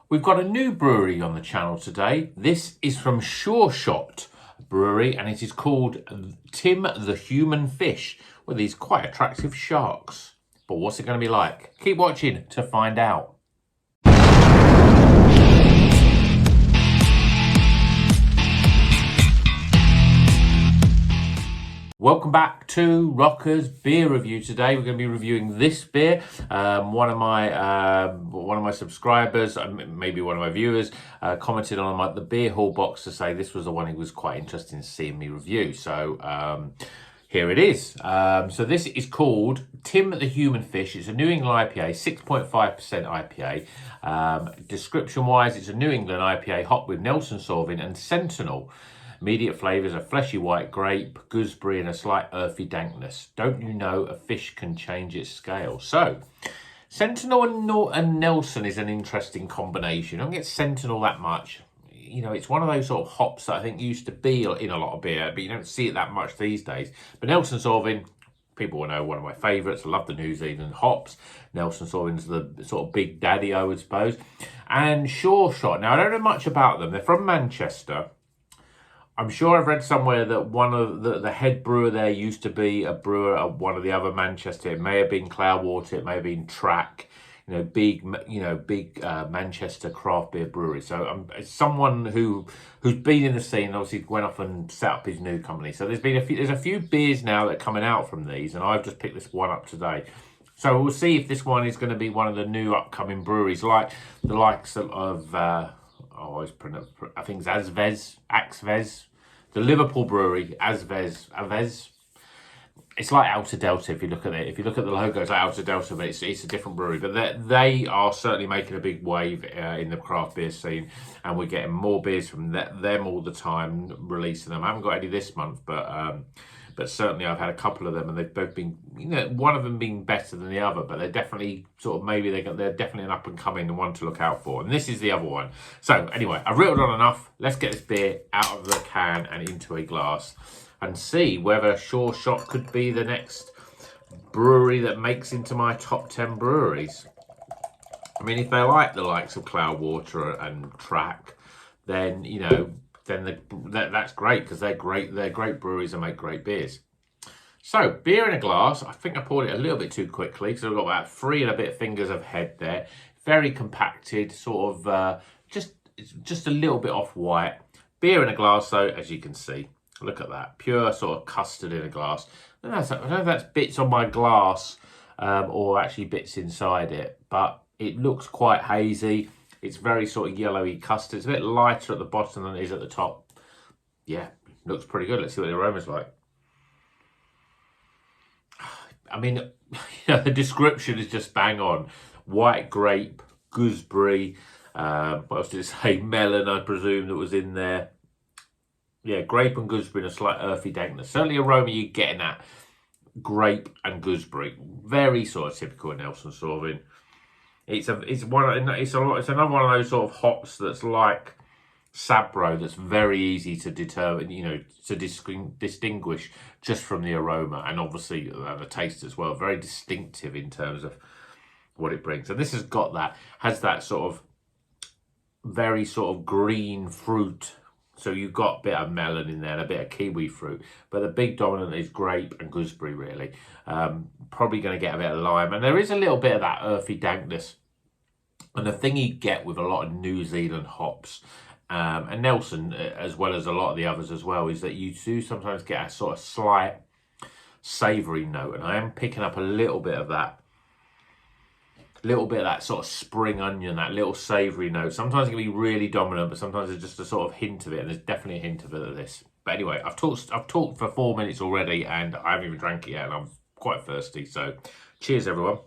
We've got a new brewery on the channel today. This is from Sureshot Brewery and it is called Tim the Human Fish with these quite attractive sharks. But what's it going to be like? Keep watching to find out. Welcome back to Rocker's Beer Review. Today we're going to be reviewing this beer. One of my subscribers, maybe one of my viewers, commented on the beer hall box to say this was the one he was quite interested in seeing me review. So here it is. So this is called Tim the Human Fish. It's a New England IPA, 6.5% IPA. Description-wise, it's a New England IPA hopped with Nelson Sauvin and Sentinel. Immediate flavours are fleshy white grape, gooseberry and a slight earthy dankness. Don't you know a fish can change its scale? So, Sentinel and Nelson is an interesting combination. I don't get Sentinel that much. You know, it's one of those sort of hops that I think used to be in a lot of beer, but you don't see it that much these days. But Nelson Sauvin, people will know, one of my favourites. I love the New Zealand hops. Nelson Sauvin's the sort of big daddy, I would suppose. And Sureshot. Now, I don't know much about them. They're from Manchester. I'm sure I've read somewhere that one of the head brewer there used to be a brewer at one of the other Manchester. It may have been Cloudwater, it may have been Track, big Manchester craft beer brewery. So it's someone who's been in the scene. Obviously went off and set up his new company. So there's a few beers now that are coming out from these, and I've just picked this one up today. So we'll see if this one is going to be one of the new upcoming breweries, like the likes of I think it's Axvez, the Liverpool brewery, Avez. It's like Outer Delta if you look at it. If you look at the logo, it's like Outer Delta, but it's a different brewery. But they are certainly making a big wave in the craft beer scene, and we're getting more beers from them all the time, releasing them. I haven't got any this month, but certainly I've had a couple of them, and they've both been, one of them being better than the other, but they're definitely they're definitely an up and coming one to look out for. And this is the other one. So anyway, I've riddled on enough. Let's get this beer out of the can and into a glass and see whether Sureshot could be the next brewery that makes into my top 10 breweries. I mean, if they like the likes of Cloudwater and Track, then, that's great, because they're great breweries and make great beers. So, beer in a glass. I think I poured it a little bit too quickly, because I've got about 3 and a bit fingers of head there. Very compacted, sort of just a little bit off white. Beer in a glass, though, as you can see. Look at that, pure sort of custard in a glass. I don't know if that's bits on my glass or actually bits inside it, but it looks quite hazy. It's very sort of yellowy custard. It's a bit lighter at the bottom than it is at the top. Yeah, looks pretty good. Let's see what the aroma's like. I mean, the description is just bang on. White grape, gooseberry, what else did it say? Melon, I presume, that was in there. Yeah, grape and gooseberry and a slight earthy dankness. Certainly aroma you're getting at grape and gooseberry. Very sort of typical of Nelson Sauvin. It's another one of those sort of hops that's like Sabro, that's very easy to determine, to distinguish just from the aroma, and obviously the taste as well. Very distinctive in terms of what it brings. And this has that sort of very sort of green fruit. So you've got a bit of melon in there and a bit of kiwi fruit, but the big dominant is grape and gooseberry, really. Probably going to get a bit of lime, and there is a little bit of that earthy dankness. And the thing you get with a lot of New Zealand hops, and Nelson, as well as a lot of the others as well, is that you do sometimes get a sort of slight savoury note, and I am picking up a little bit of that. Sort of spring onion, that little savoury note. Sometimes it can be really dominant, but sometimes there's just a sort of hint of it, and there's definitely a hint of it of this. But anyway, I've talked for 4 minutes already, and I haven't even drank it yet, and I'm quite thirsty. So, cheers, everyone.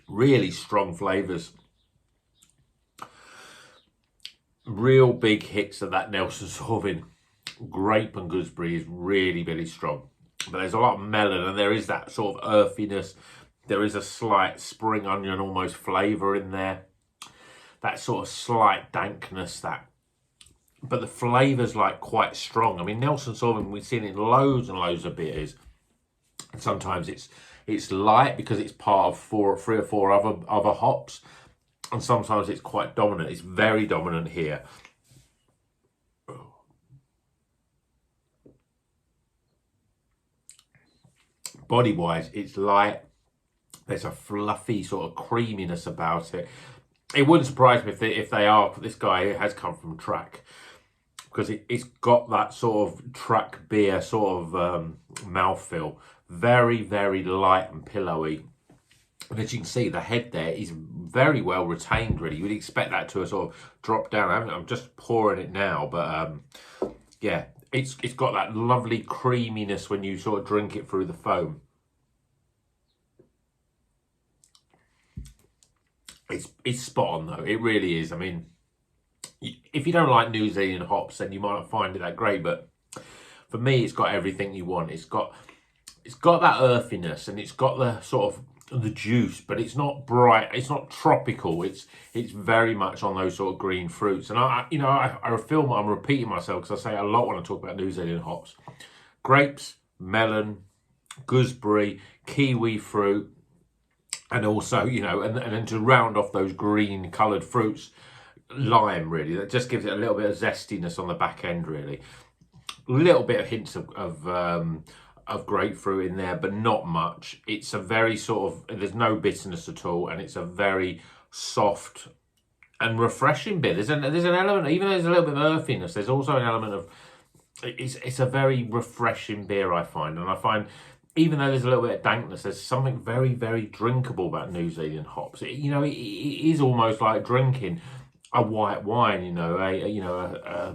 Really strong flavours. Real big hits of that Nelson Sauvin. Grape and gooseberry is really, really strong. But there's a lot of melon, and there is that sort of earthiness. There is a slight spring onion almost flavour in there. That sort of slight dankness, that but the flavour's like quite strong. I mean, Nelson Sauvin, we've seen it in loads and loads of beers. And sometimes it's light because it's part of three or four other hops, and sometimes it's quite dominant. It's very dominant here. Body-wise, it's light. There's a fluffy sort of creaminess about it. It wouldn't surprise me if they are. This guy has come from track, because it's got that sort of track beer sort of mouthfeel. Very, very light and pillowy. And as you can see, the head there is very well retained, really. You would expect that to sort of drop down. I'm just pouring it now, but yeah, it's got that lovely creaminess when you sort of drink it through the foam. It's spot on, though. It really is. I mean, if you don't like New Zealand hops, then you might not find it that great. But for me, it's got everything you want. It's got that earthiness, and it's got the sort of the juice, but it's not bright. It's not tropical. It's very much on those sort of green fruits. And I feel I'm repeating myself because I say a lot when I talk about New Zealand hops: grapes, melon, gooseberry, kiwi fruit. And also, you know, and then to round off those green coloured fruits, lime, really. That just gives it a little bit of zestiness on the back end, really. A little bit of hints of grapefruit in there, but not much. It's a very sort of, there's no bitterness at all, and it's a very soft and refreshing beer. There's an element, even though there's a little bit of earthiness, there's also an element of, it's a very refreshing beer, I find. And I find, even though there's a little bit of dankness, there's something very, very drinkable about New Zealand hops. It is almost like drinking a white wine, a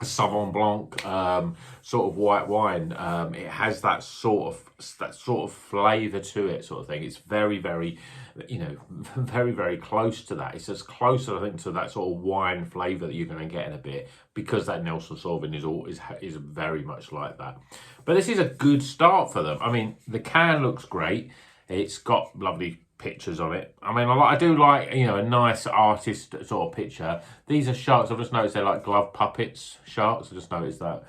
Sauvignon Blanc sort of white wine. It has that sort of flavour to it, sort of thing. It's very, very, very, very close to that. It's as close, I think, to that sort of wine flavour that you're going to get in a bit, because that Nelson Sauvin is very much like that. But this is a good start for them. I mean, the can looks great. It's got lovely pictures on it. I mean, I do like, a nice artist sort of picture. These are sharks. I've just noticed they're like glove puppets, sharks. I just noticed that.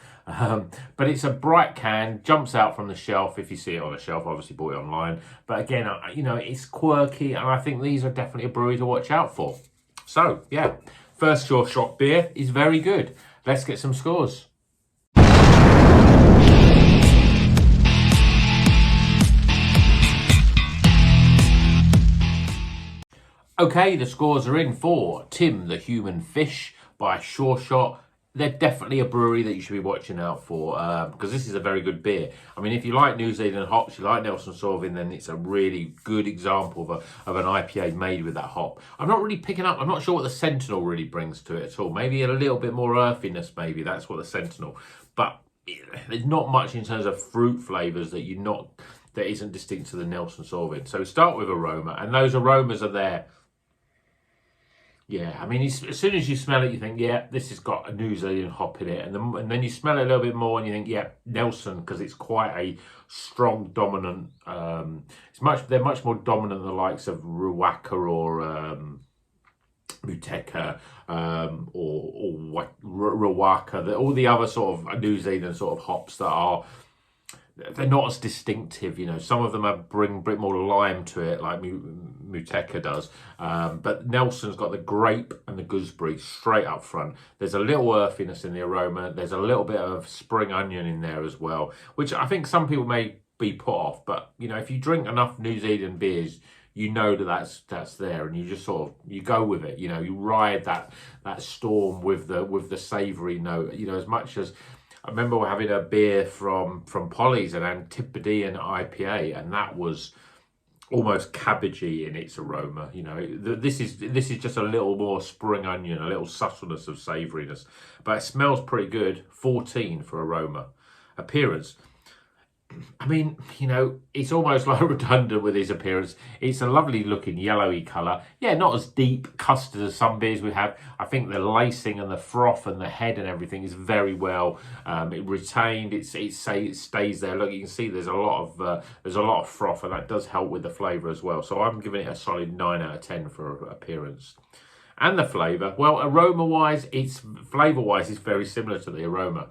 But it's a bright can, jumps out from the shelf. If you see it on the shelf, obviously bought it online. But again, it's quirky, and I think these are definitely a brewery to watch out for. So, yeah, first Sureshot beer is very good. Let's get some scores. Okay, the scores are in for Tim the Human Fish by Sureshot. They're definitely a brewery that you should be watching out for, because this is a very good beer. I mean, if you like New Zealand hops, you like Nelson Sauvin, then it's a really good example of an IPA made with that hop. I'm not sure what the Sentinel really brings to it at all. Maybe a little bit more earthiness, maybe. That's what the Sentinel. But there's not much in terms of fruit flavours that isn't distinct to the Nelson Sauvin. So start with aroma, and those aromas are there. Yeah, I mean, as soon as you smell it, you think, yeah, this has got a New Zealand hop in it. And then you smell it a little bit more and you think, yeah, Nelson, because it's quite a strong, dominant, they're much more dominant than the likes of Ruaka or Muteka or Ruaka, all the other sort of New Zealand sort of hops that they're not as distinctive, Some of them bring a bit more lime to it, like Muteka does. But Nelson's got the grape and the gooseberry straight up front. There's a little earthiness in the aroma. There's a little bit of spring onion in there as well, which I think some people may be put off. But, if you drink enough New Zealand beers, that's there, and you just you go with it. You ride that storm with the savoury note. As much as I remember having a beer from Polly's, an Antipodean IPA, and that was almost cabbagey in its aroma. This is just a little more spring onion, a little subtleness of savouriness, but it smells pretty good. 14 for aroma. Appearance, I mean, it's almost like redundant with his appearance. It's a lovely looking yellowy colour. Yeah, not as deep custard as some beers we have. I think the lacing and the froth and the head and everything is very well retained. It stays there. Look, you can see there's a lot of froth, and that does help with the flavour as well. So I'm giving it a solid 9 out of 10 for appearance. And the flavour, well, aroma-wise, flavour-wise, it's very similar to the aroma.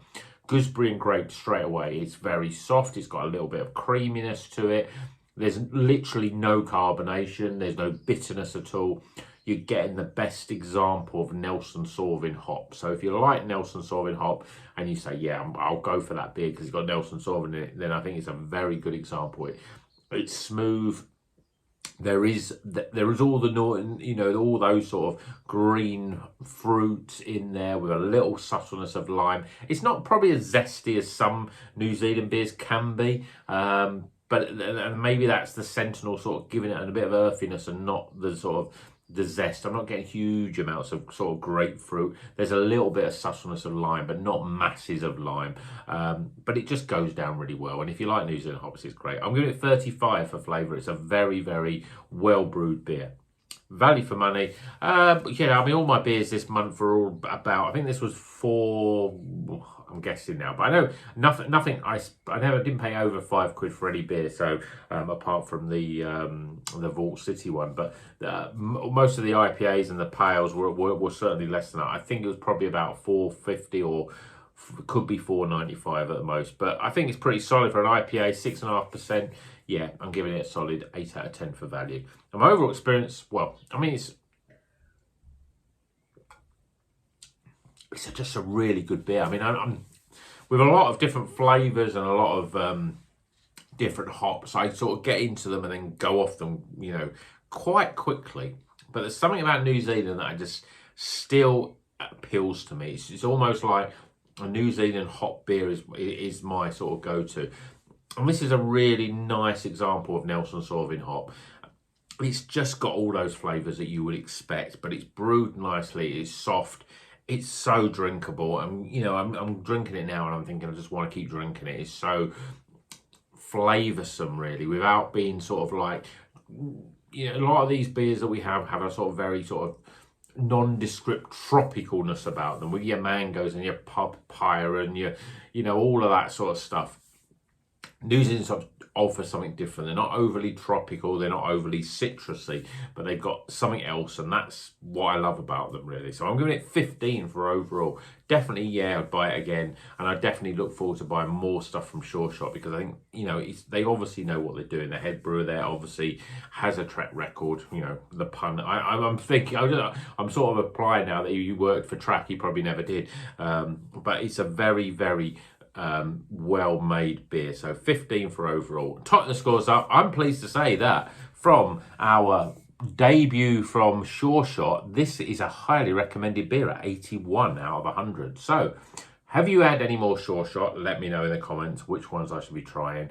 Gooseberry and grape straight away. It's very soft. It's got a little bit of creaminess to it. There's literally no carbonation. There's no bitterness at all. You're getting the best example of Nelson Sauvin hop. So if you like Nelson Sauvin hop and you say, yeah, I'll go for that beer because it's got Nelson Sauvin in it, then I think it's a very good example. It's smooth. There is all the, you know, all those sort of green fruits in there with a little subtleness of lime. It's not probably as zesty as some New Zealand beers can be, but maybe that's the Sentinel sort of giving it a bit of earthiness and not the sort of the zest. I'm not getting huge amounts of sort of grapefruit. There's a little bit of subtleness of lime, but not masses of lime. But it just goes down really well. And if you like New Zealand hops, it's great. I'm giving it 35 for flavour. It's a very, very well brewed beer. Value for money. Yeah, I mean, all my beers this month are all about, I think this was 4, I'm guessing now, but I know nothing. I didn't pay over £5 for any beer, so apart from the Vault City one, but most of the IPAs and the pales were certainly less than that. I think it was probably about £4.50 or could be £4.95 at the most, but I think it's pretty solid for an IPA, 6.5%. Yeah, I'm giving it a solid 8 out of 10 for value. And my overall experience, well, I mean, it's just a really good beer. I mean, I'm with a lot of different flavours and a lot of different hops. I sort of get into them and then go off them, you know, quite quickly. But there's something about New Zealand that I just still appeals to me. It's almost like a New Zealand hop beer is my sort of go-to. And this is a really nice example of Nelson Sauvin hop. It's just got all those flavours that you would expect, but it's brewed nicely, it's soft, it's so drinkable. And, you know, I'm drinking it now and I'm thinking I just want to keep drinking it. It's so flavoursome, really, without being sort of like, you know, a lot of these beers that we have a sort of very sort of nondescript tropicalness about them with your mangoes and your papaya and your, you know, all of that sort of stuff. New Zealand sort of offer something different. They're not overly tropical, they're not overly citrusy, but they've got something else, and that's what I love about them, really. So I'm giving it 15 for overall. Definitely, yeah, I'd buy it again, and I definitely look forward to buying more stuff from Sureshot, because I think, you know, they obviously know what they're doing. The head brewer there obviously has a track record, you know, the pun. I'm thinking, I'm sort of applying now that you worked for Track, you probably never did, but it's a very, very well-made beer. So 15 for overall. Tot the scores up. I'm pleased to say that from our debut from Sureshot, this is a highly recommended beer at 81 out of 100. So have you had any more Sureshot? Let me know in the comments which ones I should be trying.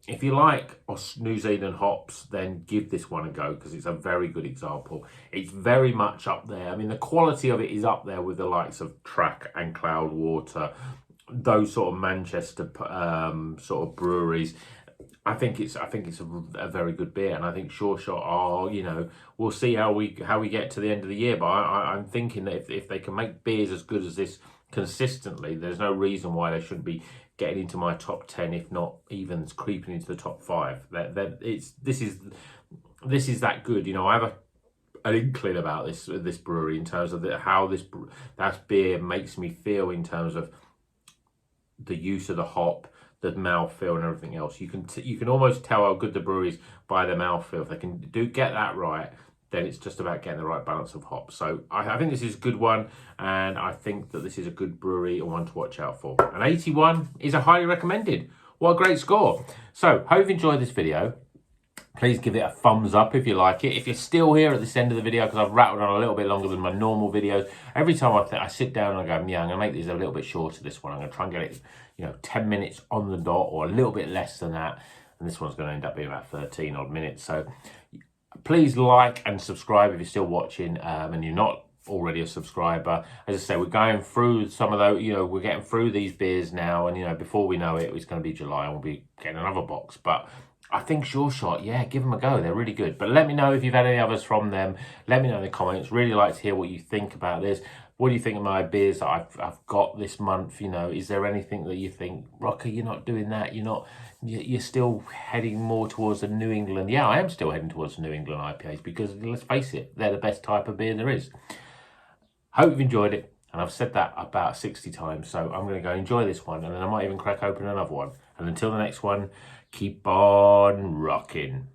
If you like New Zealand hops, then give this one a go, because it's a very good example. It's very much up there. I mean, the quality of it is up there with the likes of Track and Cloudwater, those sort of Manchester sort of breweries. I think it's a very good beer, and I think Sureshot are, you know, we'll see how we get to the end of the year. But I'm thinking that if they can make beers as good as this consistently, there's no reason why they shouldn't be getting into my top 10, if not even creeping into the top 5. This is that good. You know, I have an inkling about this brewery in terms of how that beer makes me feel in terms of the use of the hop, the mouthfeel and everything else. You can almost tell how good the brewery is by the mouthfeel. If they can get that right, then it's just about getting the right balance of hops. So I think this is a good one, and I think that this is a good brewery and one to watch out for. And 81 is a highly recommended. What a great score. So hope you've enjoyed this video. Please give it a thumbs up if you like it. If you're still here at this end of the video, because I've rattled on a little bit longer than my normal videos, every time I sit down and I go, yeah, I'm going to make these a little bit shorter, this one. I'm going to try and get it, you know, 10 minutes on the dot or a little bit less than that. And this one's going to end up being about 13 odd minutes. So please like and subscribe if you're still watching and you're not already a subscriber. As I say, we're going through some of those, you know, we're getting through these beers now. And, you know, before we know it, it's going to be July and we'll be getting another box. But I think Sureshot, yeah, give them a go. They're really good. But let me know if you've had any others from them. Let me know in the comments. Really like to hear what you think about this. What do you think of my beers that I've got this month? You know, is there anything that you think, Rocker, you're not doing that? You're still heading more towards the New England. Yeah, I am still heading towards the New England IPAs because let's face it, they're the best type of beer there is. Hope you've enjoyed it. And I've said that about 60 times. So I'm going to go enjoy this one. And then I might even crack open another one. And until the next one, keep on rocking.